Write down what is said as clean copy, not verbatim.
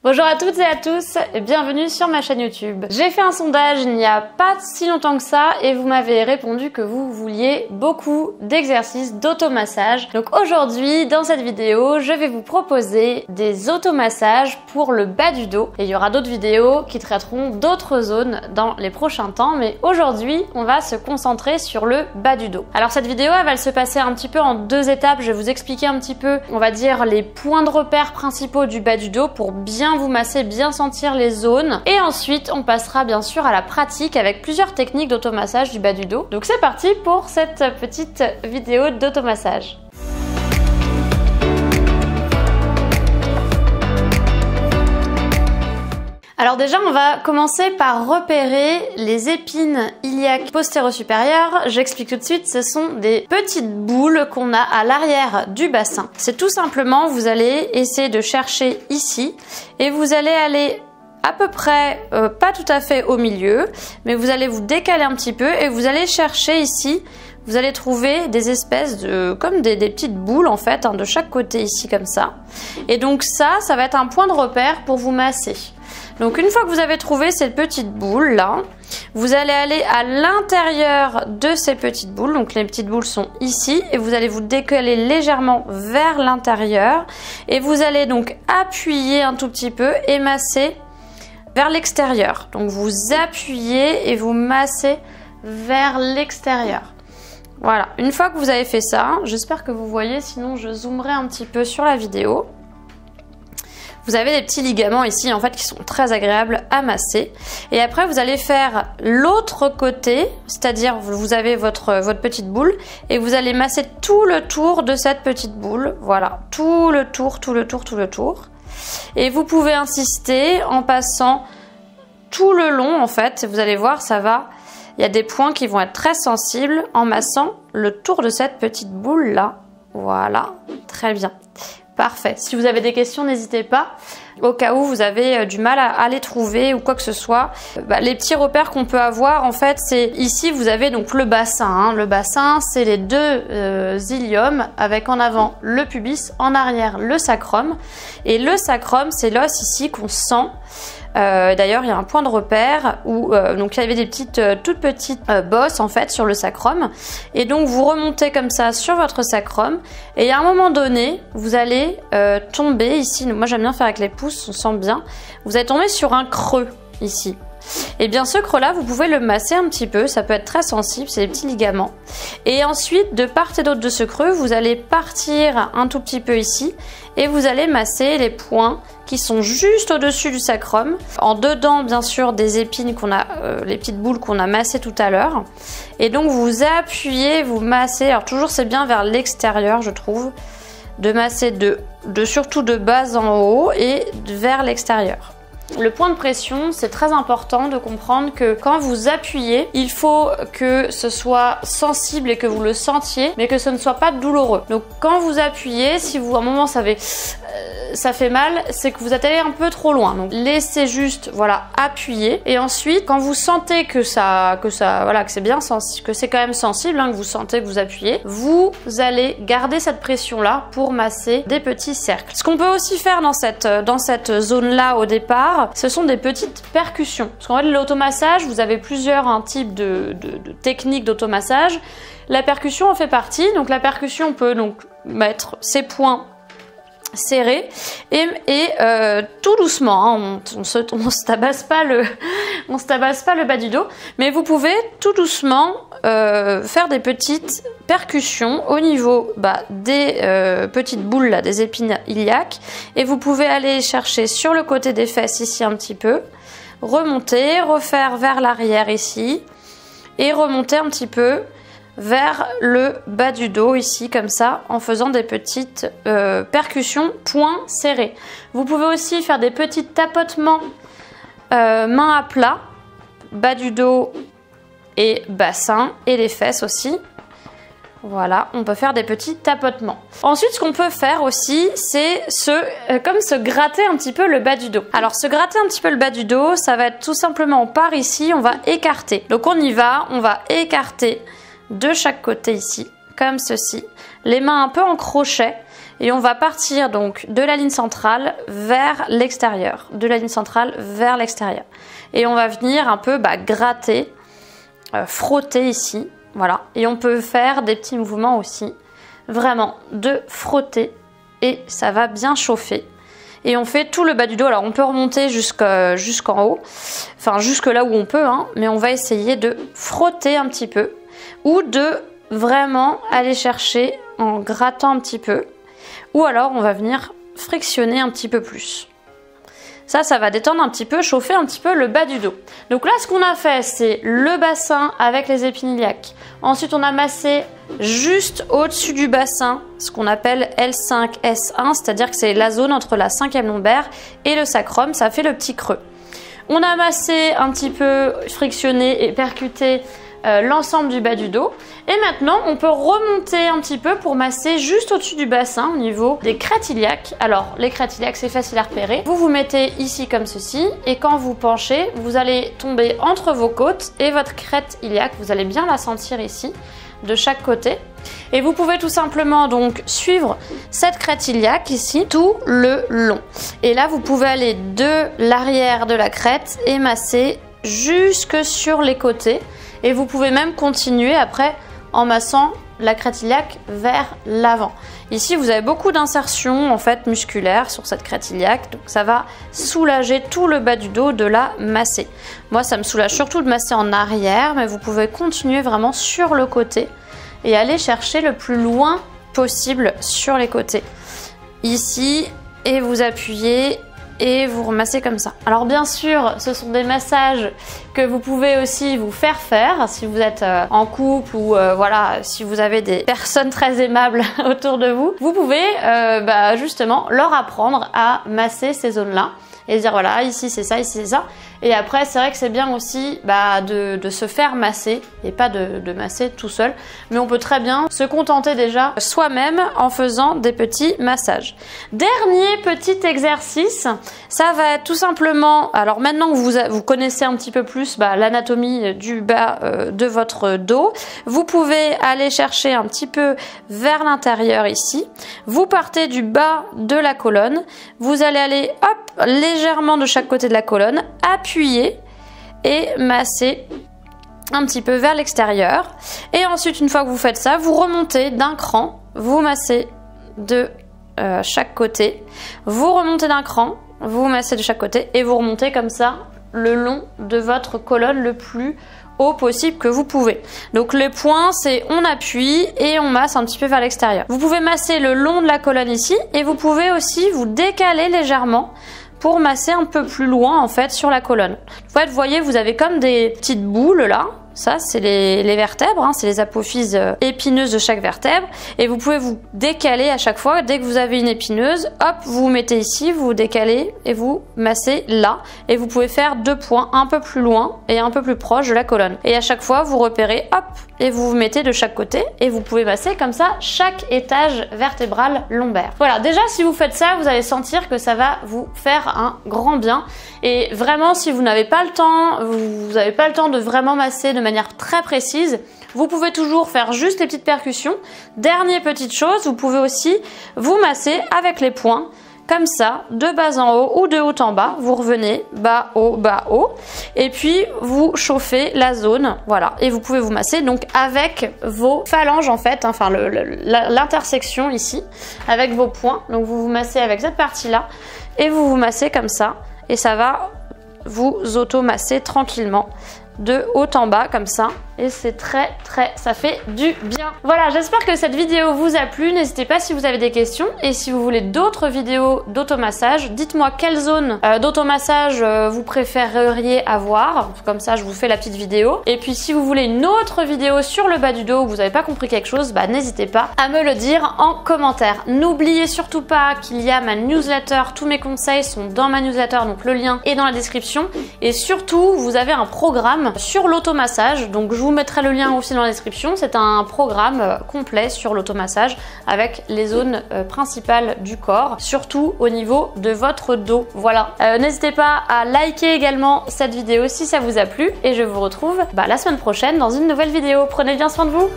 Bonjour à toutes et à tous et bienvenue sur ma chaîne YouTube. J'ai fait un sondage il n'y a pas si longtemps que ça et vous m'avez répondu que vous vouliez beaucoup d'exercices d'automassage. Donc aujourd'hui, dans cette vidéo, je vais vous proposer des automassages pour le bas du dos. Et il y aura d'autres vidéos qui traiteront d'autres zones dans les prochains temps, mais aujourd'hui, on va se concentrer sur le bas du dos. Alors cette vidéo, elle va se passer un petit peu en deux étapes. Je vais vous expliquer un petit peu, on va dire, les points de repère principaux du bas du dos pour bien vous masser, bien sentir les zones. Et ensuite, on passera bien sûr à la pratique avec plusieurs techniques d'automassage du bas du dos. Donc c'est parti pour cette petite vidéo d'automassage. Alors déjà, on va commencer par repérer les épines iliaques postéro-supérieures. J'explique tout de suite, ce sont des petites boules qu'on a à l'arrière du bassin. C'est tout simplement, vous allez essayer de chercher ici et vous allez aller à peu près, pas tout à fait au milieu, mais vous allez vous décaler un petit peu et vous allez chercher ici. Vous allez trouver des espèces de, comme des petites boules en fait, de chaque côté ici comme ça. Et donc ça va être un point de repère pour vous masser. Donc une fois que vous avez trouvé cette petite boule là, vous allez aller à l'intérieur de ces petites boules. Donc les petites boules sont ici et vous allez vous décaler légèrement vers l'intérieur. Et vous allez donc appuyer un tout petit peu et masser vers l'extérieur. Donc vous appuyez et vous massez vers l'extérieur. Voilà, une fois que vous avez fait ça, j'espère que vous voyez, sinon je zoomerai un petit peu sur la vidéo. Vous avez des petits ligaments ici en fait qui sont très agréables à masser. Et après vous allez faire l'autre côté, c'est-à-dire vous avez votre petite boule et vous allez masser tout le tour de cette petite boule. Voilà, tout le tour. Et vous pouvez insister en passant tout le long en fait. Vous allez voir, ça va. Il y a des points qui vont être très sensibles en massant le tour de cette petite boule là. Voilà, très bien. Parfait. Si vous avez des questions, n'hésitez pas. Au cas où vous avez du mal à les trouver ou quoi que ce soit. Les petits repères qu'on peut avoir, en fait, c'est ici, vous avez donc le bassin. Le bassin, c'est les deux iliums avec en avant le pubis, en arrière le sacrum. Et le sacrum, c'est l'os ici qu'on sent. D'ailleurs, il y a un point de repère où donc il y avait des toutes petites bosses en fait sur le sacrum. Et donc vous remontez comme ça sur votre sacrum. Et à un moment donné, vous allez tomber ici. Moi, j'aime bien faire avec les pouces, on sent bien. Vous allez tomber sur un creux ici. Et bien ce creux là, vous pouvez le masser un petit peu, ça peut être très sensible, c'est des petits ligaments. Et ensuite, de part et d'autre de ce creux, vous allez partir un tout petit peu ici et vous allez masser les points qui sont juste au-dessus du sacrum, en dedans bien sûr des épines qu'on a, les petites boules qu'on a massées tout à l'heure. Et donc vous appuyez, vous massez, alors toujours c'est bien vers l'extérieur je trouve, de masser surtout de bas en haut et vers l'extérieur. Le point de pression, c'est très important de comprendre que quand vous appuyez, il faut que ce soit sensible et que vous le sentiez, mais que ce ne soit pas douloureux. Donc quand vous appuyez, si vous à un moment ça fait mal, c'est que vous êtes allé un peu trop loin. Donc laissez juste, voilà, appuyer. Et ensuite, quand vous sentez que c'est bien sensible, que c'est quand même sensible, que vous sentez que vous appuyez, vous allez garder cette pression-là pour masser des petits cercles. Ce qu'on peut aussi faire dans cette zone-là au départ, ce sont des petites percussions. Parce qu'en fait, l'automassage, vous avez plusieurs types de techniques d'automassage. La percussion en fait partie. Donc la percussion, on peut donc mettre ses poings serrés et tout doucement, on se tabasse pas le bas du dos, mais vous pouvez tout doucement faire des petites percussions au niveau des petites boules là, des épines iliaques, et vous pouvez aller chercher sur le côté des fesses ici un petit peu, remonter, refaire vers l'arrière ici et remonter un petit peu vers le bas du dos ici comme ça en faisant des petites percussions poings serrés. Vous pouvez aussi faire des petits tapotements main à plat, bas du dos et bassin et les fesses aussi. Voilà, on peut faire des petits tapotements. Ensuite, ce qu'on peut faire aussi, c'est se gratter un petit peu le bas du dos. Alors, se gratter un petit peu le bas du dos, ça va être tout simplement, on part ici, on va écarter. Donc on y va, on va écarter de chaque côté ici, comme ceci. Les mains un peu en crochet. Et on va partir donc de la ligne centrale vers l'extérieur. De la ligne centrale vers l'extérieur. Et on va venir un peu gratter, frotter ici. Voilà. Et on peut faire des petits mouvements aussi. Vraiment de frotter. Et ça va bien chauffer. Et on fait tout le bas du dos. Alors on peut remonter jusqu'en haut. Enfin jusque là où on peut. Hein, mais on va essayer de frotter un petit peu. Ou de vraiment aller chercher en grattant un petit peu. Ou alors on va venir frictionner un petit peu plus. Ça va détendre un petit peu, chauffer un petit peu le bas du dos. Donc là, ce qu'on a fait, c'est le bassin avec les épines iliaques. Ensuite, on a massé juste au-dessus du bassin, ce qu'on appelle L5, S1, c'est-à-dire que c'est la zone entre la 5e lombaire et le sacrum, ça fait le petit creux. On a massé un petit peu, frictionné et percuté l'ensemble du bas du dos. Et maintenant, on peut remonter un petit peu pour masser juste au-dessus du bassin au niveau des crêtes iliaques. Alors, les crêtes iliaques, c'est facile à repérer. Vous vous mettez ici comme ceci et quand vous penchez, vous allez tomber entre vos côtes et votre crête iliaque. Vous allez bien la sentir ici, de chaque côté. Et vous pouvez tout simplement donc suivre cette crête iliaque ici tout le long. Et là, vous pouvez aller de l'arrière de la crête et masser jusque sur les côtés. Et vous pouvez même continuer après en massant la crête iliaque vers l'avant. Ici, vous avez beaucoup d'insertions en fait musculaires sur cette crête iliaque, donc ça va soulager tout le bas du dos de la masser. Moi, ça me soulage surtout de masser en arrière, mais vous pouvez continuer vraiment sur le côté et aller chercher le plus loin possible sur les côtés. Ici, et vous appuyez et vous remassez comme ça. Alors bien sûr, ce sont des massages que vous pouvez aussi vous faire si vous êtes en couple ou voilà, si vous avez des personnes très aimables autour de vous. Vous pouvez justement leur apprendre à masser ces zones-là et dire voilà, ici c'est ça, ici c'est ça. Et après, c'est vrai que c'est bien aussi de se faire masser et pas de masser tout seul. Mais on peut très bien se contenter déjà soi-même en faisant des petits massages. Dernier petit exercice, ça va être tout simplement, alors maintenant que vous connaissez un petit peu plus l'anatomie du bas de votre dos, vous pouvez aller chercher un petit peu vers l'intérieur ici. Vous partez du bas de la colonne, vous allez aller hop, légèrement de chaque côté de la colonne, appuyer et masser un petit peu vers l'extérieur. Et ensuite, une fois que vous faites ça, vous remontez d'un cran, vous massez de chaque côté, vous remontez d'un cran, vous massez de chaque côté et vous remontez comme ça le long de votre colonne le plus haut possible que vous pouvez. Donc les points, c'est on appuie et on masse un petit peu vers l'extérieur. Vous pouvez masser le long de la colonne ici et vous pouvez aussi vous décaler légèrement pour masser un peu plus loin en fait sur la colonne. En fait, vous voyez, vous avez comme des petites boules là. Ça, c'est les vertèbres, hein, c'est les apophyses épineuses de chaque vertèbre. Et vous pouvez vous décaler à chaque fois. Dès que vous avez une épineuse, hop, vous vous mettez ici, vous vous décalez et vous massez là. Et vous pouvez faire 2 points un peu plus loin et un peu plus proche de la colonne. Et à chaque fois, vous repérez, hop, et vous vous mettez de chaque côté. Et vous pouvez masser comme ça chaque étage vertébral lombaire. Voilà, déjà, si vous faites ça, vous allez sentir que ça va vous faire un grand bien. Et vraiment, si vous n'avez pas le temps, vous n'avez pas le temps de vraiment masser de manière très précise, vous pouvez toujours faire juste les petites percussions. Dernière petite chose, vous pouvez aussi vous masser avec les poings, comme ça, de bas en haut ou de haut en bas. Vous revenez bas, haut, et puis vous chauffez la zone, voilà. Et vous pouvez vous masser donc avec vos phalanges en fait, enfin l'intersection ici, avec vos poings. Donc vous vous massez avec cette partie-là et vous vous massez comme ça. Et ça va vous auto-masser tranquillement de haut en bas comme ça et c'est ça fait du bien. Voilà, j'espère que cette vidéo vous a plu. N'hésitez pas si vous avez des questions et si vous voulez d'autres vidéos d'automassage, dites-moi quelle zone d'automassage vous préféreriez avoir, comme ça je vous fais la petite vidéo. Et puis si vous voulez une autre vidéo sur le bas du dos où vous n'avez pas compris quelque chose, n'hésitez pas à me le dire en commentaire. N'oubliez surtout pas qu'il y a ma newsletter, tous mes conseils sont dans ma newsletter, donc le lien est dans la description. Et surtout, vous avez un programme sur l'automassage, donc je vous mettrai le lien aussi dans la description. C'est un programme complet sur l'automassage avec les zones principales du corps, surtout au niveau de votre dos. Voilà, n'hésitez pas à liker également cette vidéo si ça vous a plu et je vous retrouve la semaine prochaine dans une nouvelle vidéo. Prenez bien soin de vous.